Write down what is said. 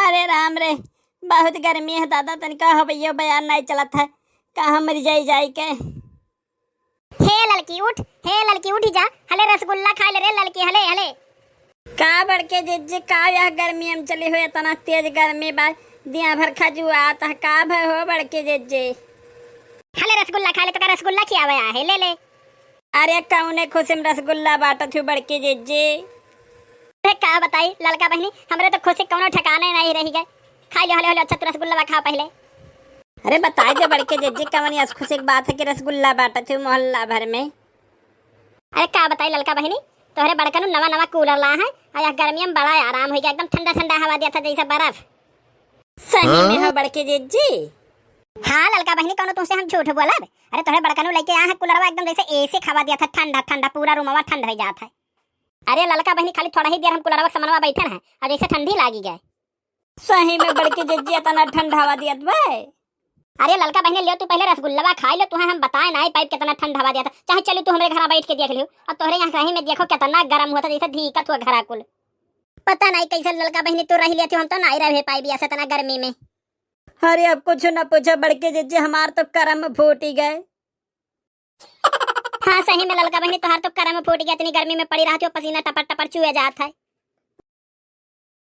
अरे राम रे, बहुत गर्मी है दादा, तनिका हवैयो बयान नहीं चलत है। कहाँ मर जाई के। हे लड़की उठ, हे लड़की उठ जा, हले रसगुल्ला खा ले रे लड़की, हले हले। का बड़के जिज्जी का यह गर्मी हम चली हुई इतना तेज गर्मी बा, दिया भर खजुआत है। का भय हो बड़के जिज्जी? हले रसगुल्ला खा ले तो का रसगुल्ला खियावे है, ले ले। अरे कौने खुशी में रसगुल्ला बाटत हूँ बड़के जिज्जी? का बताई लड़का बहनी, हमरे तो खुशी कौनो ठिकाने नहीं रही गए। खा लो हले हले, अच्छा तू रसगुल्ला खा पहले। अरे बताई दे बड़के जिज्जी, कवनी खुशी की बात है कि रसगुल्ला बाटत हूँ मोहल्ला भर में। अरे का बताई लड़का बहनी, तोहरे बड़का नु नवा नवा कूलर ला है, और गर्मी में बड़ा आराम हो गया, एकदम ठंडा ठंडा हवा दिया था जैसे बर्फ। सही में हो बड़के जिज्जी? हाँ लड़का बहनी, कौनो तुमसे हम झूठ बोलब? अरे तोहरे बड़का नु लेके आया है कूलरवा, एकदम जैसे एसी हवा दिया था, ठंडा ठंडा पूरा रूमवा ठंडा हो जाता है। अरे लड़का बहनी, खाली थोड़ा ही देर हम कूलरवा के सामने बैठे हैं और जैसे ठंडी लागी गए। सही में बड़के जिज्जी इतना ठंडा हवा दियत बे? अरे लड़का बहने लियो, तू पहले रसगुल्ला खा लो, तुम्हें हम बताए ना पाइप कितना ठंडा हवा दिया था। चाहे चली तू हमारे घर बैठ के देख लियो, और तोहरे यहाँ सही में देखो कितना गर्म हुआ था, जैसे धीकत हुआ घरा कुल। पता नहीं कैसे लड़का बहनी तू रह लिया, हम तो नहीं रहे पाई ऐसा इतना गर्मी में। अरे अब कुछ न पूछो बड़के जिज्जी, हमार तो करम फूट ही गए। हाँ सही में लड़का बहनी, तोहार तो करम फूट गया, इतनी गर्मी में पड़ी रहती हो, पसीना टपर टपर चुए जाता है।